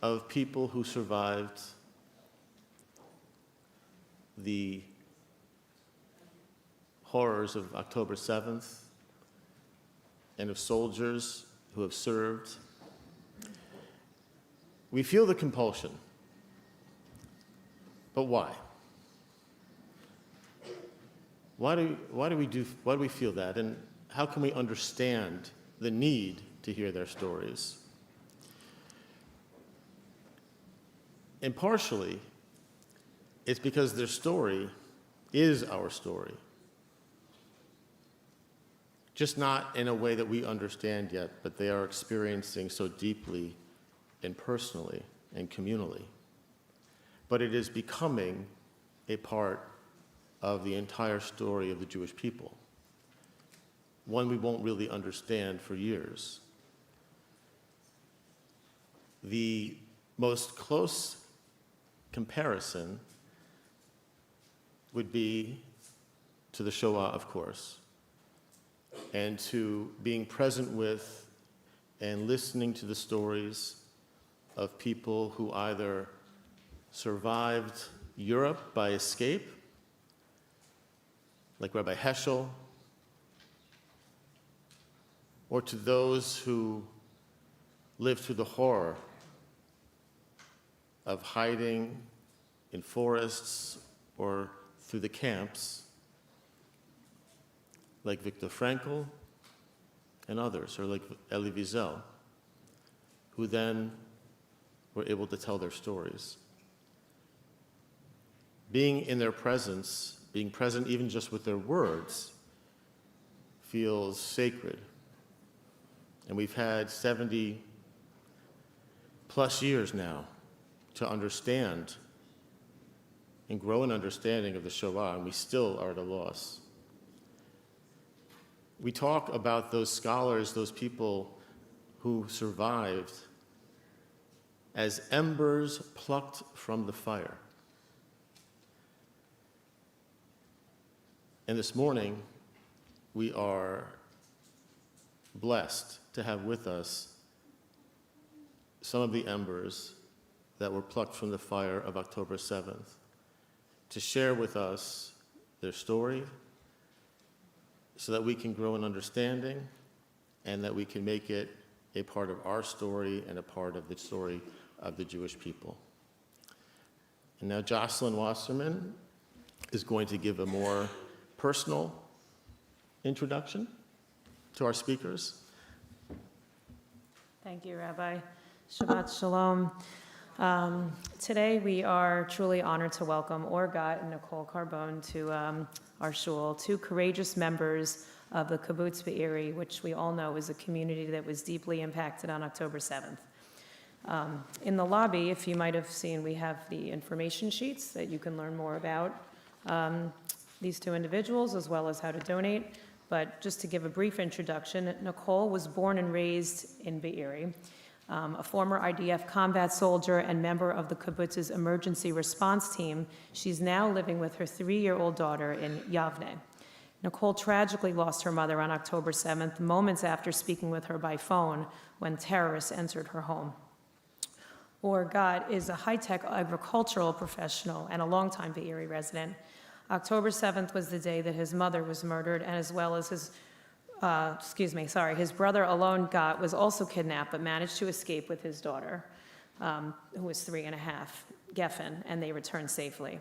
of people who survived the horrors of October 7th and of soldiers who have served, we feel the compulsion. But why? Why do we feel that, and how can we understand the need to hear their stories? And partially, it's because their story is our story. Just not in a way that we understand yet, but they are experiencing so deeply and personally and communally. But it is becoming a part of the entire story of the Jewish people, one we won't really understand for years. The most close comparison would be to the Shoah, of course, and to being present with and listening to the stories of people who either survived Europe by escape, like Rabbi Heschel, or to those who lived through the horror of hiding in forests or through the camps, like Viktor Frankl and others, or like Elie Wiesel, who then were able to tell their stories. Being in their presence, being present even just with their words, feels sacred. And we've had 70 plus years now to understand and grow an understanding of the Shoah, and we still are at a loss. We talk about those scholars, those people who survived, as embers plucked from the fire. And this morning, we are blessed to have with us some of the embers that were plucked from the fire of October 7th, to share with us their story so that we can grow in understanding and that we can make it a part of our story and a part of the story of the Jewish people. And now Jocelyn Wasserman is going to give a more personal introduction to our speakers. Thank you, Rabbi. Shabbat Shalom. Today we are truly honored to welcome Or Gat and Nicole Carbone to our shul, two courageous members of the Kibbutz Be'eri, which we all know is a community that was deeply impacted on October 7th. In the lobby, if you might have seen, we have the information sheets that you can learn more about these two individuals, as well as how to donate. But just to give a brief introduction, Nicole was born and raised in Be'eri, a former IDF combat soldier and member of the Kibbutz's emergency response team. She's now living with her 3-year-old daughter in Yavne. Nicole tragically lost her mother on October 7th, moments after speaking with her by phone when terrorists entered her home. Or Gat is a high-tech agricultural professional and a longtime Be'eri resident. October 7th was the day that his mother was murdered, and as well as his brother Alon Gat was also kidnapped, but managed to escape with his daughter, who was 3.5, Geffen, and they returned safely.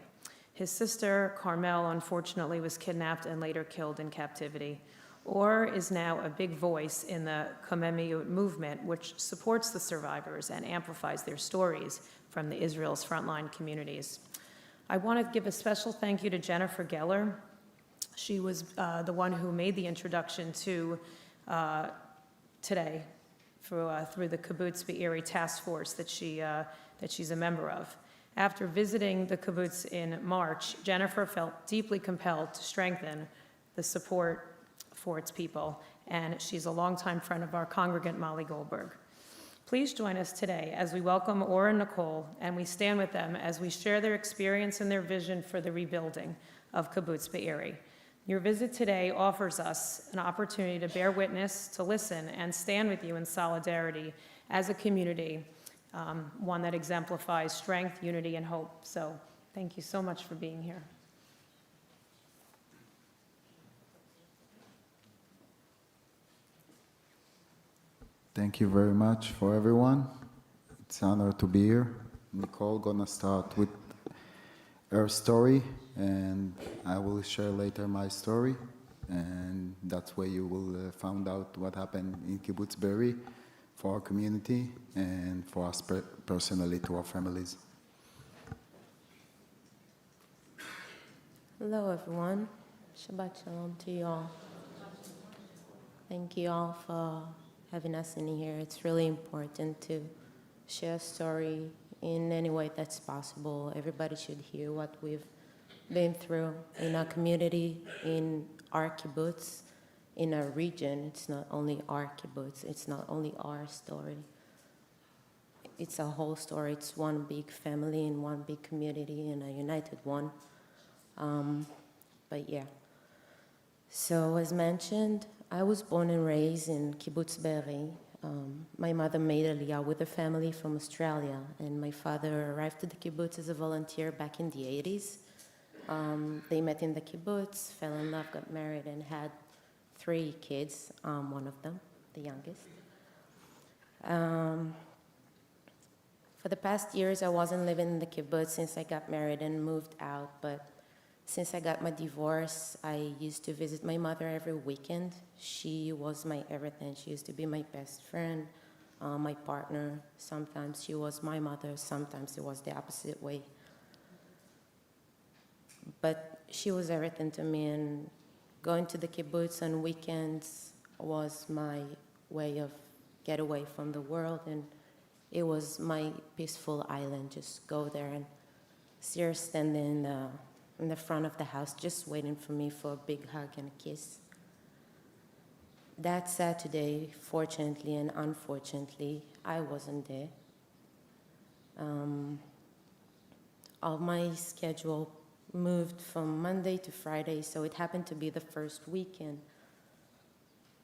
His sister, Carmel, unfortunately was kidnapped and later killed in captivity. Or is now a big voice in the Komemiyut movement, which supports the survivors and amplifies their stories from the Israel's frontline communities. I want to give a special thank you to Jennifer Geller. She was the one who made the introduction to today through the Kibbutz Be'eri task force that she's a member of. After visiting the kibbutz in March, Jennifer felt deeply compelled to strengthen the support for its people, and she's a longtime friend of our congregant Molly Goldberg. Please join us today as we welcome Or and Nicole, and we stand with them as we share their experience and their vision for the rebuilding of Kibbutz Be'eri. Your visit today offers us an opportunity to bear witness, to listen, and stand with you in solidarity as a community one that exemplifies strength, unity, and hope. So thank you so much for being here. Thank you very much for everyone. It's an honor to be here. Nicole gonna start with her story, and I will share later my story, and that's where you will find out what happened in Kibbutz Be'eri for our community and for us personally, to our families. Hello, everyone. Shabbat shalom to you all. Thank you all for having us in here. It's really important to share a story in any way that's possible. Everybody should hear what we've been through in our community, in our kibbutz, in our region. It's not only our kibbutz, it's not only our story. It's a whole story. It's one big family and one big community and a united one. But yeah. So as mentioned, I was born and raised in Kibbutz Be'eri. My mother made Aliyah with her family from Australia, and my father arrived to the kibbutz as a volunteer back in the 80s. They met in the kibbutz, fell in love, got married, and had 3 kids, one of them, the youngest. For the past years, I wasn't living in the kibbutz since I got married and moved out, but since I got my divorce, I used to visit my mother every weekend. She was my everything. She used to be my best friend, my partner. Sometimes she was my mother, sometimes it was the opposite way. But she was everything to me, and going to the kibbutz on weekends was my way of get away from the world, and it was my peaceful island. Just go there and see her standing in the front of the house, just waiting for me for a big hug and a kiss. That Saturday, fortunately and unfortunately, I wasn't there. All my schedule moved from Monday to Friday, so it happened to be the first weekend,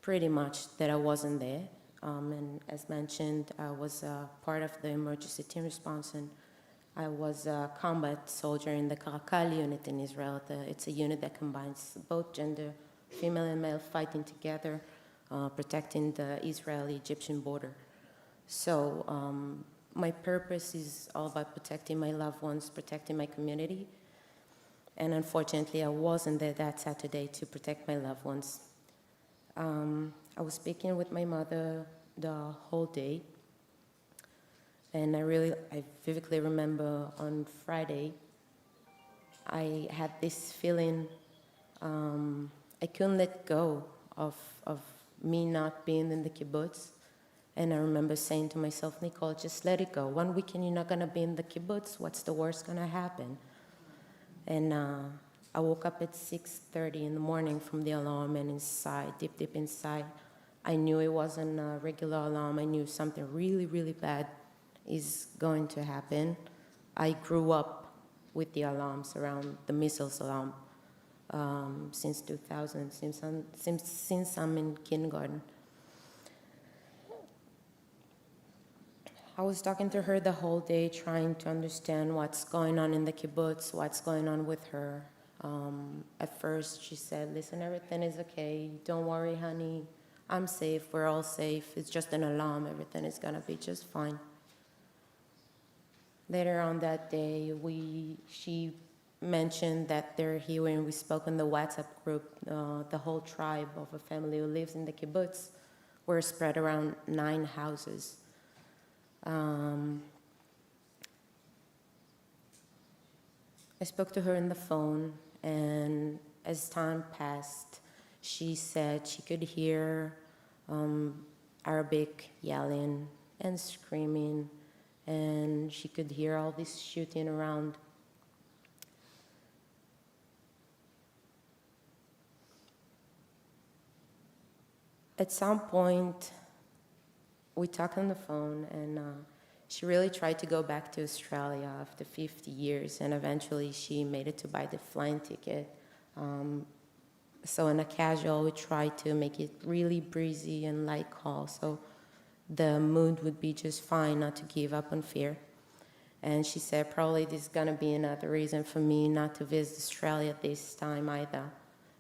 pretty much, that I wasn't there. And as mentioned, I was part of the emergency team response, and I was a combat soldier in the Karakal unit in Israel. It's a unit that combines both gender, female and male, fighting together, protecting the Israeli-Egyptian border. So my purpose is all about protecting my loved ones, protecting my community. And unfortunately, I wasn't there that Saturday to protect my loved ones. I was speaking with my mother the whole day. And I vividly remember on Friday, I had this feeling I couldn't let go of me not being in the kibbutz. And I remember saying to myself, Nicole, just let it go. One weekend you're not going to be in the kibbutz. What's the worst going to happen? And I woke up at 6:30 in the morning from the alarm, and inside, deep inside, I knew it wasn't a regular alarm. I knew something really, really bad is going to happen. I grew up with the alarms around the missiles alarm since 2000, since I'm in kindergarten. I was talking to her the whole day, trying to understand what's going on in the kibbutz, what's going on with her. At first, she said, listen, everything is okay. Don't worry, honey. I'm safe. We're all safe. It's just an alarm. Everything is going to be just fine. Later on that day, she mentioned that they're here, and we spoke in the WhatsApp group. The whole tribe of a family who lives in the kibbutz were spread around 9 houses. I spoke to her on the phone, and as time passed, she said she could hear Arabic yelling and screaming, and she could hear all this shooting around. At some point, we talked on the phone, and she really tried to go back to Australia after 50 years, and eventually she made it to buy the flying ticket. So in a casual, we tried to make it really breezy and light call. So the mood would be just fine not to give up on fear. And she said, probably this is going to be another reason for me not to visit Australia this time either.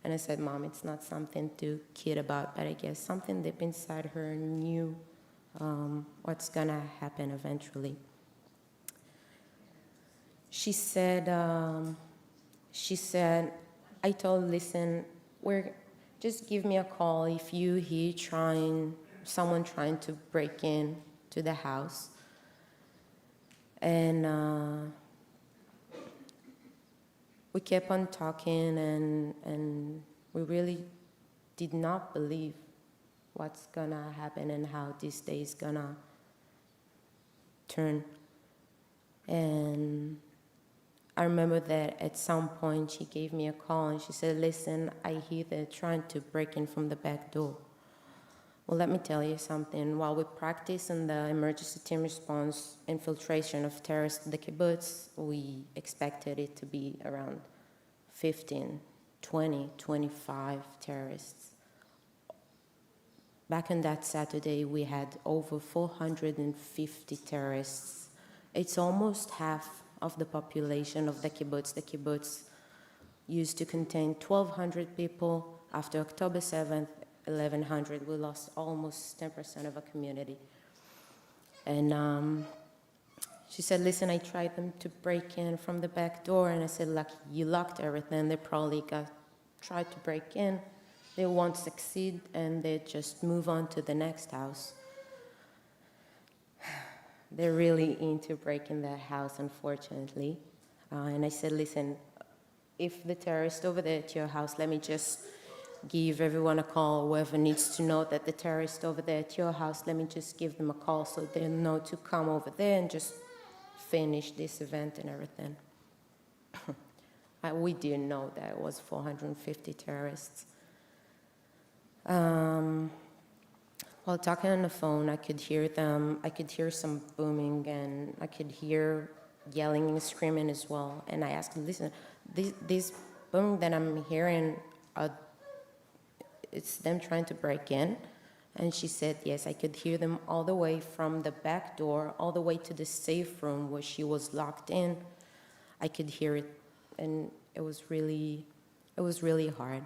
And I said, Mom, it's not something to kid about, but I guess something deep inside her knew what's going to happen eventually. She said, I told, listen, just give me a call if you hear someone trying to break in to the house. And we kept on talking, and we really did not believe what's gonna happen and how this day is gonna turn. And I remember that at some point she gave me a call and she said, listen, I hear they're trying to break in from the back door. Well, let me tell you something. While we practice in the emergency team response infiltration of terrorists to the kibbutz, we expected it to be around 15, 20, 25 terrorists. Back on that Saturday, we had over 450 terrorists. It's almost half of the population of the kibbutz. The kibbutz used to contain 1,200 people. After October 7th, 1,100, we lost almost 10% of a community. And she said, listen, I tried them to break in from the back door, and I said, look, you locked everything. They probably tried to break in. They won't succeed, and they just move on to the next house. They're really into breaking that house, unfortunately. And I said, listen, if the terrorist over there at your house, let me just give everyone a call. Whoever needs to know that the terrorist over there at your house, let me just give them a call so they know to come over there and just finish this event and everything. We didn't know that it was 450 terrorists. While talking on the phone, I could hear them. I could hear some booming, and I could hear yelling and screaming as well. And I asked them, listen, this booming that I'm hearing, it's them trying to break in? And she said, yes, I could hear them all the way from the back door, all the way to the safe room where she was locked in. I could hear it, and it was really hard.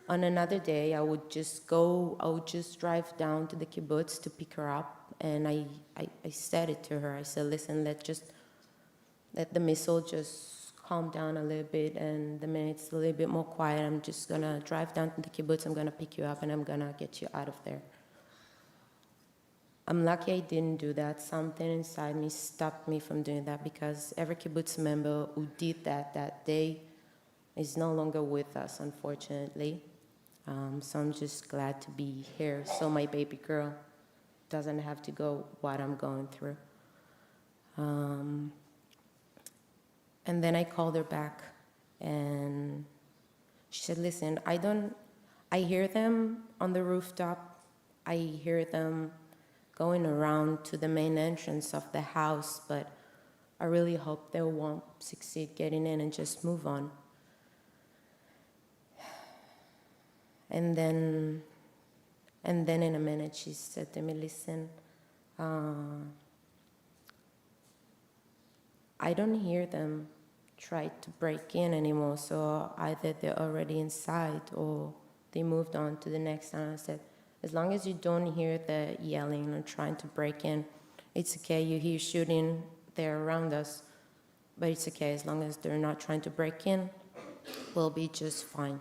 On another day, I would just drive down to the kibbutz to pick her up, and I said it to her. I said, listen, let the missile just calm down a little bit, and the minute it's a little bit more quiet, I'm just gonna drive down to the kibbutz, I'm gonna pick you up, and I'm gonna get you out of there. I'm lucky I didn't do that. Something inside me stopped me from doing that, because every kibbutz member who did that day is no longer with us, unfortunately. So I'm just glad to be here so my baby girl doesn't have to go what I'm going through. And then I called her back, and she said, listen, I hear them on the rooftop. I hear them going around to the main entrance of the house, but I really hope they won't succeed getting in and just move on. And then in a minute, she said to me, listen, I don't hear them try to break in anymore, so either they're already inside or they moved on to the next town. I said, as long as you don't hear the yelling or trying to break in, it's okay. You hear shooting, they're around us, but it's okay. As long as they're not trying to break in, we'll be just fine.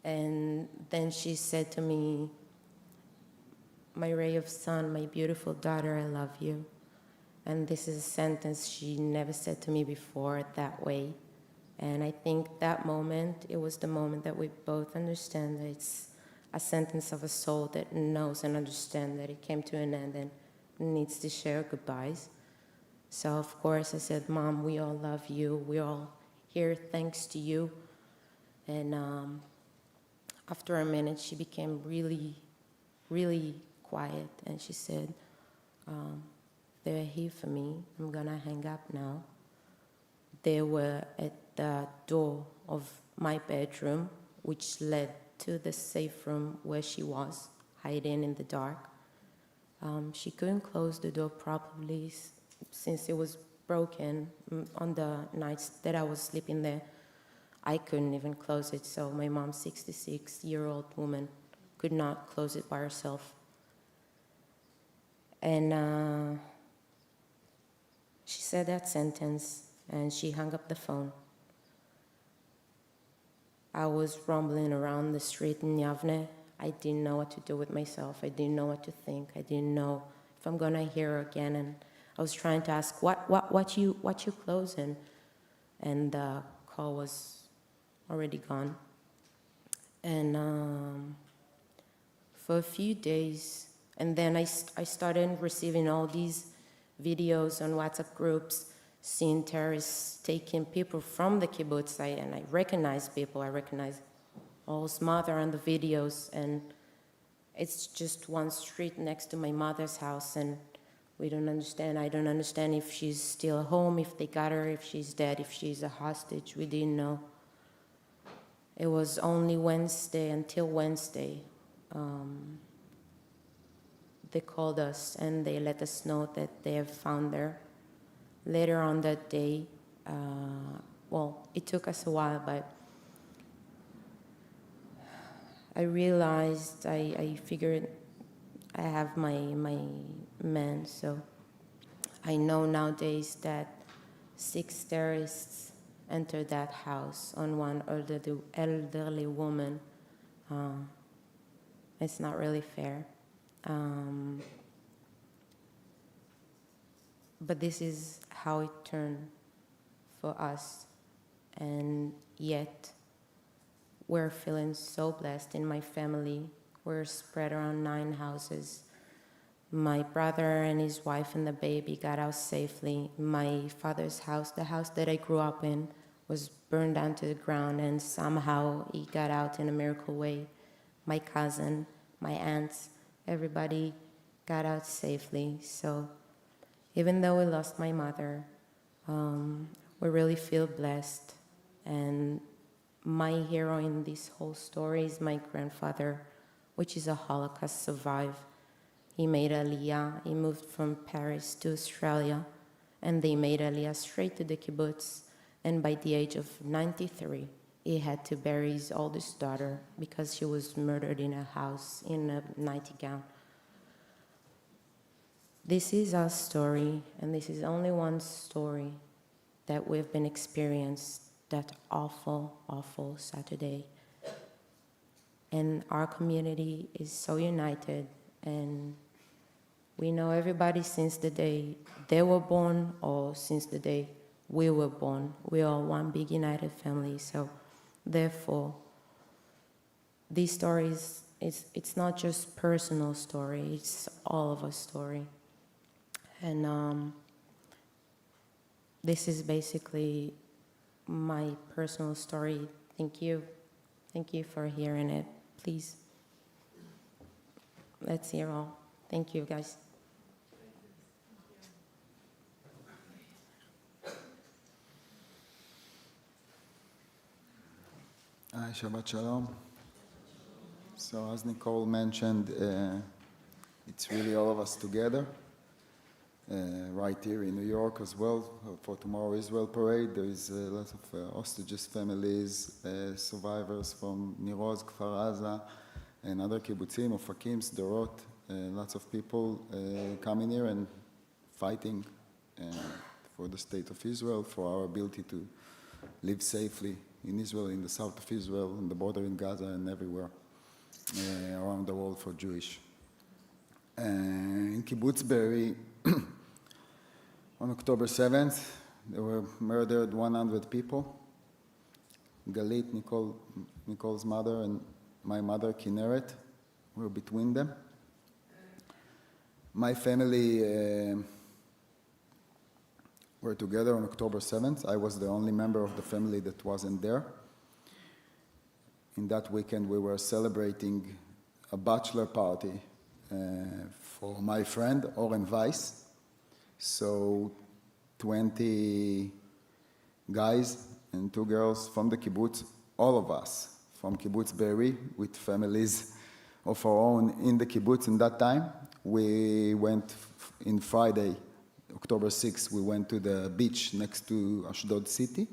And then she said to me, my ray of sun, my beautiful daughter, I love you. And this is a sentence she never said to me before that way. And I think that moment, it was the moment that we both understand that it's a sentence of a soul that knows and understands that it came to an end and needs to share goodbyes. So of course I said, Mom, we all love you. We're all here thanks to you. And after a minute, she became really, really quiet, and she said, they're here for me. I'm gonna hang up now. They were at the door of my bedroom, which led to the safe room where she was, hiding in the dark. She couldn't close the door properly since it was broken on the nights that I was sleeping there. I couldn't even close it, so my mom, 66-year-old woman, could not close it by herself. And she said that sentence, and she hung up the phone. I was rumbling around the street in Yavne. I didn't know what to do with myself. I didn't know what to think. I didn't know if I'm gonna hear her again. And I was trying to ask, what you closing? And the call was already gone. And for a few days, and then I started receiving all these videos on WhatsApp groups, seeing terrorists taking people from the kibbutz, and I recognize people. I recognize All's mother on the videos, and it's just one street next to my mother's house, and we don't understand. I don't understand if she's still home, if they got her, if she's dead, if she's a hostage. We didn't know. It was only until Wednesday, they called us and they let us know that they have found her. Later on that day, it took us a while, but I realized, I figured I have my man, so I know nowadays that 6 terrorists entered that house on one elderly woman. It's not really fair. But this is how it turned for us, and yet we're feeling so blessed in my family. We're spread around 9 houses. My brother and his wife and the baby got out safely. My father's house, the house that I grew up in, was burned down to the ground, and somehow he got out in a miracle way. My cousin, my aunts, everybody got out safely. So even though we lost my mother, we really feel blessed. And my hero in this whole story is my grandfather, which is a Holocaust survivor. He made Aliyah. He moved from Paris to Australia, and they made Aliyah straight to the kibbutz. And by the age of 93, he had to bury his oldest daughter because she was murdered in a house in a nightgown. This is our story, and this is only one story that we've been experienced that awful, awful Saturday. And our community is so united, and we know everybody since the day they were born or since the day we were born. We are one big united family. So therefore, these stories, it's not just personal story, it's all of us story. And this is basically my personal story. Thank you. Thank you for hearing it. Please, let's hear all. Thank you, guys. Hi, Shabbat Shalom. So as Nicole mentioned, it's really all of us together. Right here in New York as well. For tomorrow Israel parade, there is a lot of hostages families, survivors from Nir Oz, Kfar Aza, and other kibbutzim, Ofakim, Sderot. Lots of people coming here and fighting for the state of Israel, for our ability to live safely in Israel, in the south of Israel, on the border in Gaza, and everywhere around the world for Jewish. In Kibbutz Be'eri, on October 7th, there were murdered 100 people. Galit, Nicole's mother, and my mother, Kinneret, were between them. My family were together on October 7th. I was the only member of the family that wasn't there. In that weekend, we were celebrating a bachelor party for my friend, Oren Weiss. So 20 guys and 2 girls from the kibbutz, all of us from Kibbutz Be'eri, with families of our own in the kibbutz in that time, we went in Friday, October 6th, we went to the beach next to Ashdod city.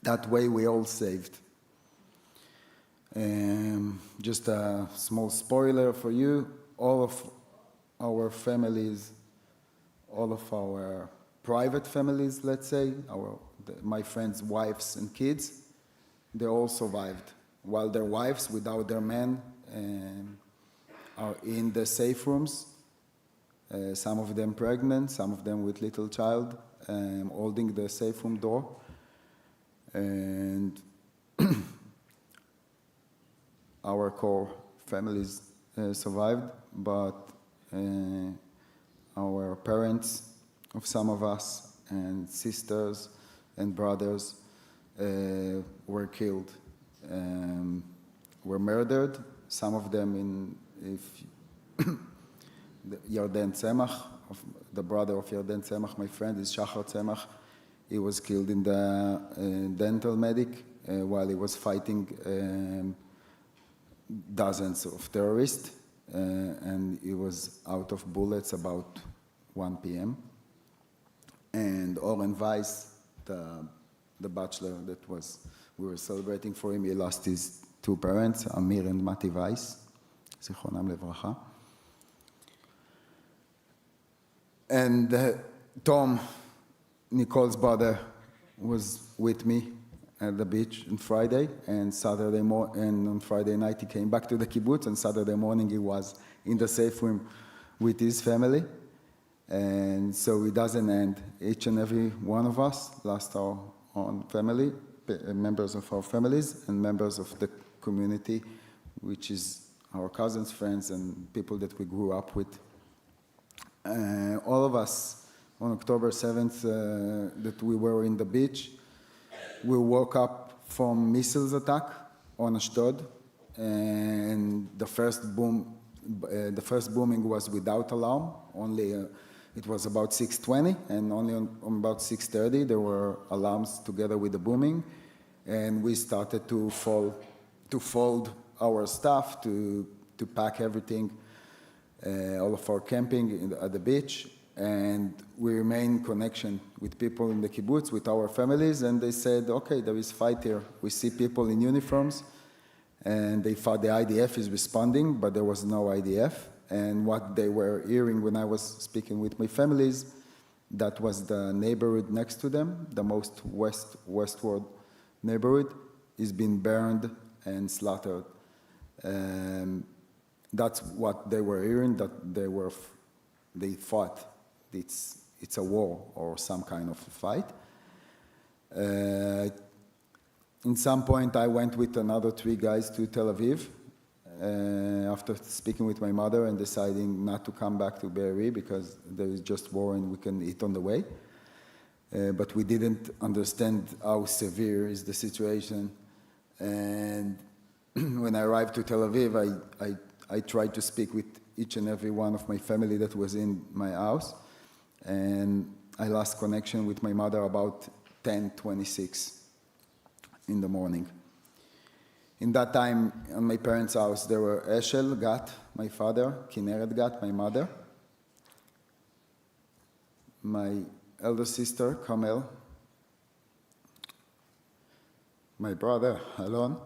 That way we all saved. Just a small spoiler for you, all of our families, all of our private families, let's say, my friends' wives and kids, they all survived. While their wives, without their men, are in the safe rooms, some of them pregnant, some of them with little child, holding the safe room door. And our core families survived, but our parents of some of us and sisters and brothers were killed, were murdered. Some of them Yarden Tzemach, the brother of Yarden Tzemach, my friend, is Shachar Tzemach. He was killed in the dental medic while he was fighting dozens of terrorists, and he was out of bullets about 1 p.m. And Oren Weiss, the bachelor we were celebrating for him, he lost his two parents, Amir and Mati Weiss, Zichronam Levracha. And Tom, Nicole's brother, was with me at the beach on Friday, and on Friday night he came back to the kibbutz, and Saturday morning he was in the safe room with his family. And so it doesn't end. Each and every one of us lost our own family, members of our families, and members of the community, which is our cousins, friends, and people that we grew up with. All of us, on October 7th, that we were in the beach, we woke up from missiles attack on Ashdod, and the first booming was without alarm. It was about 6:20, and only on about 6:30 there were alarms together with the booming, and we started to fold our stuff, to pack everything, all of our camping at the beach, and we remain in connection with people in the kibbutz, with our families, and they said, okay, there is fight here. We see people in uniforms, and they thought the IDF is responding, but there was no IDF. And what they were hearing when I was speaking with my families, that was the neighborhood next to them, the most westward neighborhood, is being burned and slaughtered. That's what they were hearing, that they thought it's a war or some kind of a fight. In some point, I went with another 3 guys to Tel Aviv, after speaking with my mother and deciding not to come back to Be'eri because there is just war and we can eat on the way. But we didn't understand how severe is the situation. And when I arrived to Tel Aviv, I tried to speak with each and every one of my family that was in my house. And I lost connection with my mother about 10:26 in the morning. In that time, on my parents' house, there were Eshel Gat, my father, Kineret Gat, my mother, my elder sister, Carmel, my brother, Alon,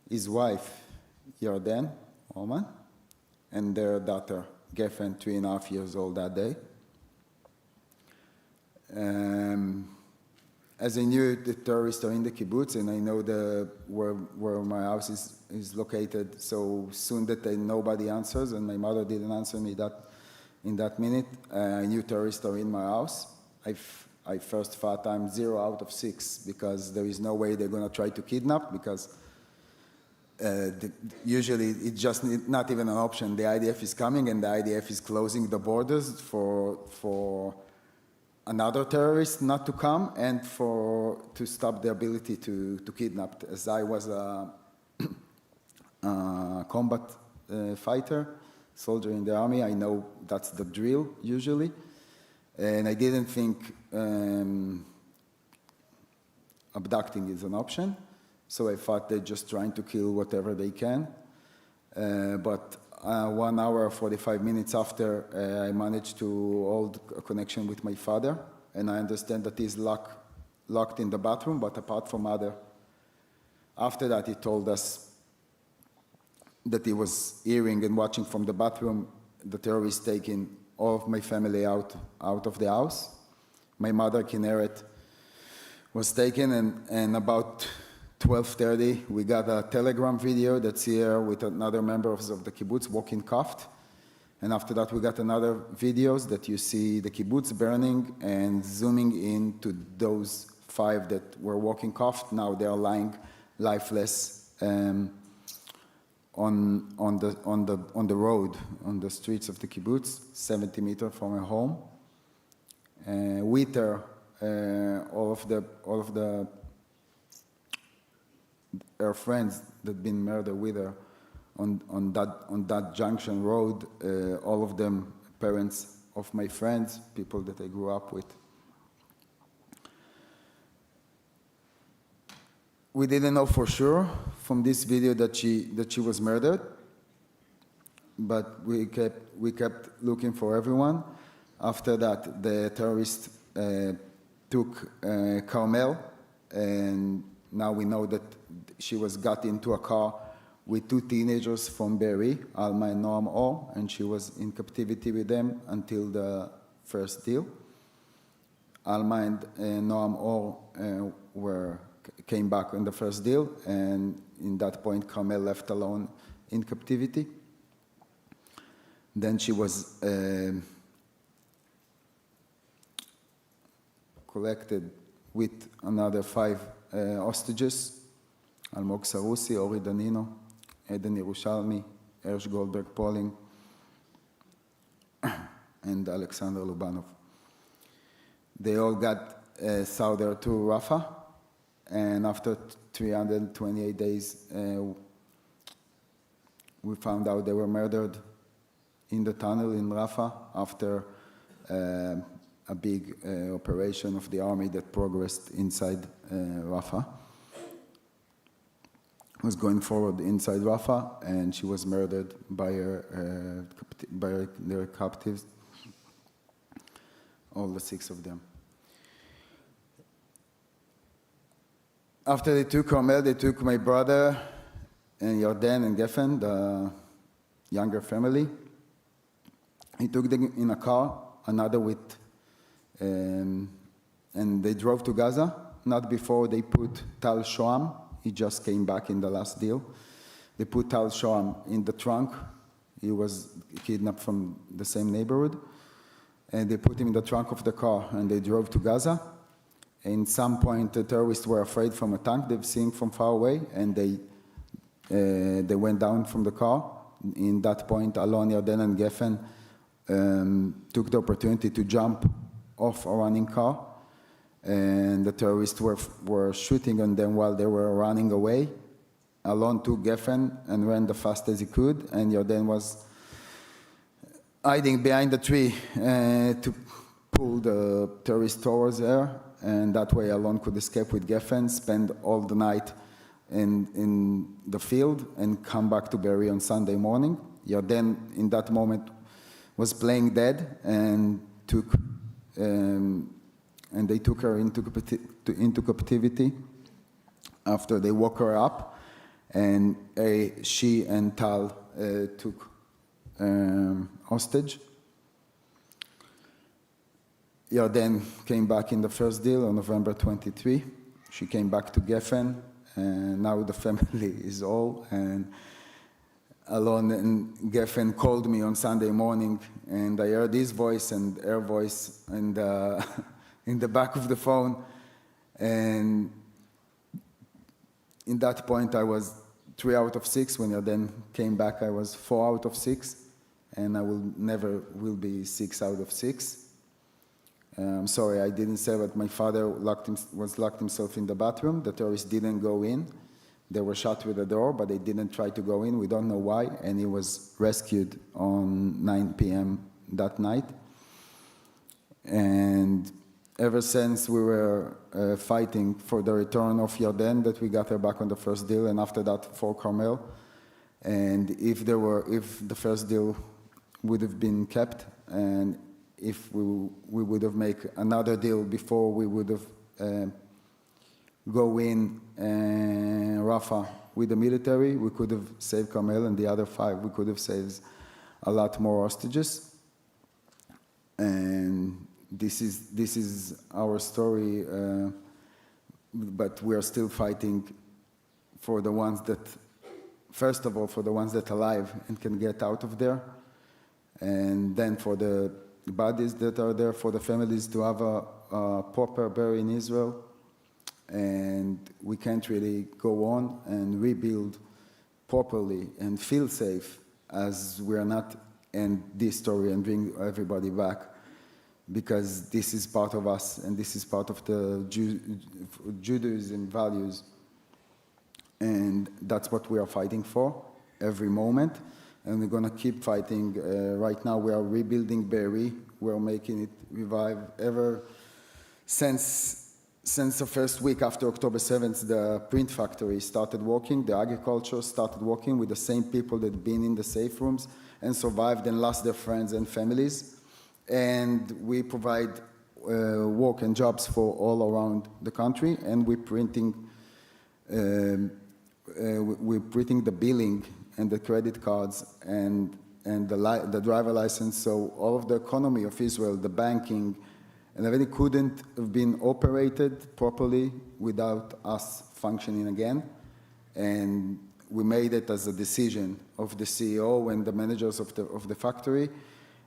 his wife, Yarden, Oman, and their daughter, Geffen, 3.5 years old that day. As I knew the terrorists are in the kibbutz, and I know where my house is located, so soon that nobody answers, and my mother didn't answer me in that minute, I knew terrorists are in my house. I first thought I'm 0 out of 6 because there is no way they're going to try to kidnap, because usually it's just not even an option. The IDF is coming, and the IDF is closing the borders for another terrorist not to come and to stop the ability to kidnap. As I was a combat fighter, soldier in the army, I know that's the drill usually. And I didn't think abducting is an option. So I thought they're just trying to kill whatever they can. But 1 hour, 45 minutes after, I managed to hold a connection with my father, and I understand that he's locked in the bathroom, but apart from other. After that, he told us that he was hearing and watching from the bathroom the terrorists taking all of my family out of the house. My mother, Kinneret, was taken, and about 12:30, we got a telegram video that's here with another members of the kibbutz walking cuffed. And after that, we got another videos that you see the kibbutz burning and zooming into those 5 that were walking cuffed. Now they are lying lifeless on the road, on the streets of the kibbutz, 70 meters from her home. With her, all of her friends that been murdered with her on that junction road, all of them parents of my friends, people that I grew up with. We didn't know for sure from this video that she was murdered, but we kept looking for everyone. After that, the terrorists took Carmel, and now we know that she got into a car with 2 teenagers from Be'eri, Alma and Noam Or, and she was in captivity with them until the first deal. Alma and Noam Or came back on the first deal, and in that point, Carmel left alone in captivity. Then she was collected with another 5 hostages, Almog Sarusi, Ori Danino, Eden Yerushalmi, Ersh Goldberg-Polling, and Alexander Lubanov. They all got southern to Rafah, and after 328 days, we found out they were murdered in the tunnel in Rafah after a big operation of the army that progressed inside Rafah. Was going forward inside Rafah, and she was murdered by their captives, all the 6 of them. After they took Carmel, they took my brother and Yarden and Geffen, the younger family. He took them in a car, another with, and they drove to Gaza. Not before they put Tal Shoam. He just came back in the last deal. They put Tal Shoam in the trunk. He was kidnapped from the same neighborhood. And they put him in the trunk of the car, and they drove to Gaza. In some point, the terrorists were afraid from a tank they've seen from far away, and they went down from the car. In that point, Alon, Yarden, and Geffen took the opportunity to jump off a running car, and the terrorists were shooting on them while they were running away. Alon took Geffen and ran the fast as he could, and Yarden was hiding behind the tree to pull the terrorists towards her, and that way Alon could escape with Geffen, spend all the night in the field, and come back to Be'eri on Sunday morning. Yarden, in that moment, was playing dead, and they took her into captivity after they woke her up, and she and Tal took hostage. Yarden came back in the first deal on November 23. She came back to Geffen, and now the family is all. And Alon and Geffen called me on Sunday morning, and I heard his voice and her voice and in the back of the phone. And in that point, I was 3 out of 6. When Yarden came back, I was 4 out of 6, and I never will be 6 out of 6. I'm sorry, I didn't say that my father was locked himself in the bathroom. The terrorists didn't go in. They were shot with the door, but they didn't try to go in. We don't know why, and he was rescued on 9 p.m. that night. And ever since, we were fighting for the return of Yarden, that we got her back on the first deal, and after that, for Carmel. And if the first deal would have been kept, and if we would have made another deal before we would have go in Rafah with the military, we could have saved Carmel, and the other 5, we could have saved a lot more hostages. And this is our story, but we are still fighting for the ones that, first of all, for the ones that are alive and can get out of there, and then for the bodies that are there, for the families to have a proper burial in Israel. And we can't really go on and rebuild properly and feel safe as we are not end this story and bring everybody back, because this is part of us and this is part of the Judaism values. And that's what we are fighting for every moment. And we're going to keep fighting. Right now we are rebuilding Be'eri. We're making it revive ever since the first week after October 7th, the print factory started working, the agriculture started working with the same people that had been in the safe rooms and survived and lost their friends and families. And we provide work and jobs for all around the country, and we're printing the billing and the credit cards and the driver license. So all of the economy of Israel, the banking, and everything couldn't have been operated properly without us functioning again. And we made it as a decision of the CEO and the managers of the factory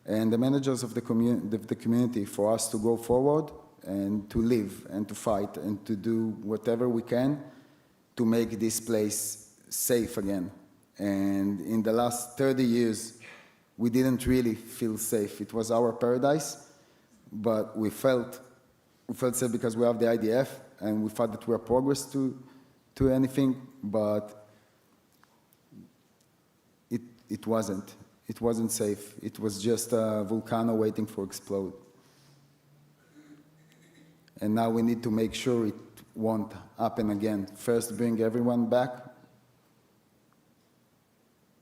and the managers of the community for us to go forward and to live and to fight and to do whatever we can to make this place safe again. And in the last 30 years, we didn't really feel safe. It was our paradise. But we felt safe because we have the IDF, and we thought that we are progress to anything, but it wasn't. It wasn't safe. It was just a volcano waiting for explode. And now we need to make sure it won't happen again. First, bring everyone back,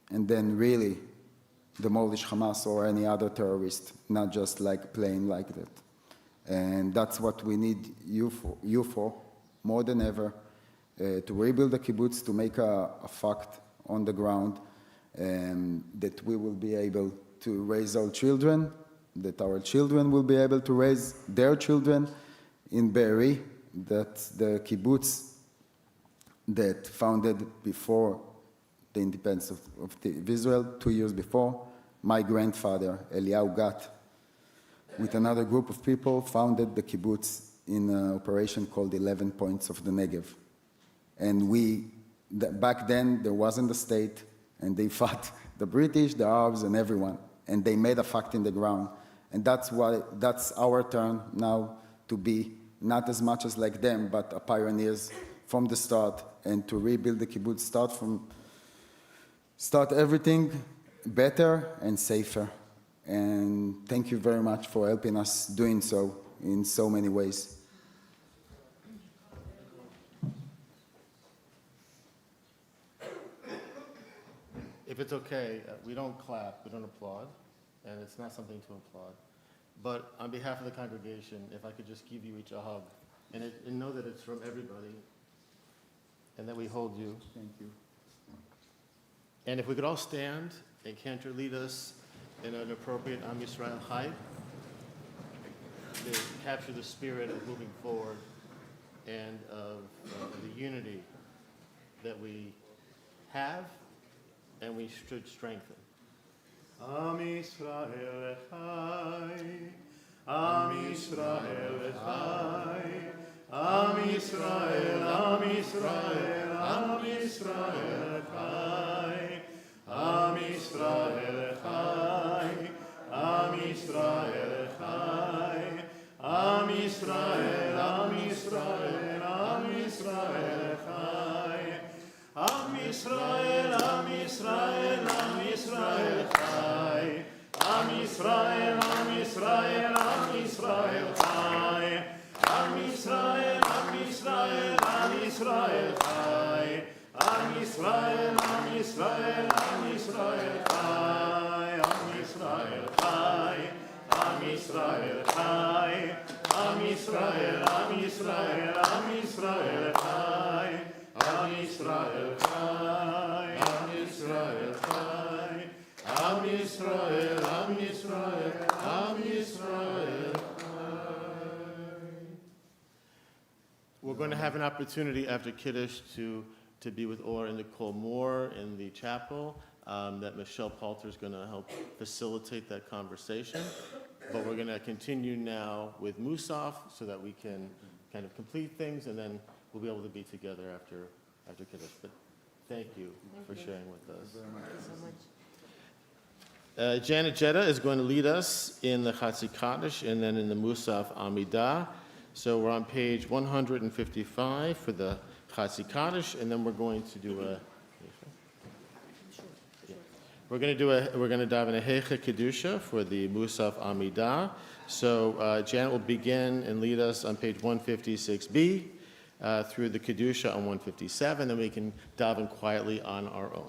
and then really demolish Hamas or any other terrorist, not just like playing like that. And that's what we need you for more than ever, to rebuild the kibbutz, to make a fact on the ground, that we will be able to raise our children, that our children will be able to raise their children in Be'eri. That's the kibbutz that founded before the independence of Israel, 2 years before. My grandfather, Eliyahu Gat, with another group of people, founded the kibbutz in an operation called 11 Points of the Negev. And back then, there wasn't a state, and they fought the British, the Arabs, and everyone. And they made a fact in the ground. And that's our turn now to be not as much as like them, but pioneers from the start, and to rebuild the kibbutz, start everything better and safer. And thank you very much for helping us doing so in so many ways. If it's okay, we don't clap, we don't applaud, and it's not something to applaud. But on behalf of the congregation, if I could just give you each a hug, and know that it's from everybody, and that we hold you. Thank you. And if we could all stand, and Cantor lead us in an appropriate Am Yisrael Chai to capture the spirit of moving forward and of the unity that we have and we should strengthen. Am Yisrael Chai, Am Yisrael Chai, Am Yisrael, Am Yisrael, Am Yisrael Chai, Am Yisrael Chai, Am Yisrael Chai, Am Yisrael, Am Yisrael, Am Yisrael Chai, Am Yisrael, Am Yisrael, Am Yisrael Chai, Am Yisrael, Am Yisrael, Am Yisrael Chai, Am Yisrael, Am Yisrael, Am Yisrael Chai, Am Yisrael, Am Yisrael, Am Yisrael Chai, Am Yisrael Chai, Am Yisrael Chai, Am Yisrael, Am Yisrael, Am Yisrael Chai, Am Yisrael Chai, Am Yisrael Chai, Am Yisrael, Am Yisrael, Am Yisrael. We're going to have an opportunity after Kiddush to be with Or and Nicole Moore in the chapel, that Michelle Palter is going to help facilitate that conversation. But we're going to continue now with Musaf so that we can kind of complete things, and then we'll be able to be together after Kiddush. But thank you for sharing with us. Janet Jetta is going to lead us in the Chatzi Kaddish and then in the Musaf Amidah. So we're on page 155 for the Chatzi Kaddish, and then we're going to do a. We're going to dive in a Heicha Kedusha for the Musaf Amidah. So Janet will begin and lead us on page 156b through the Kedusha on 157, and we can dive in quietly on our own.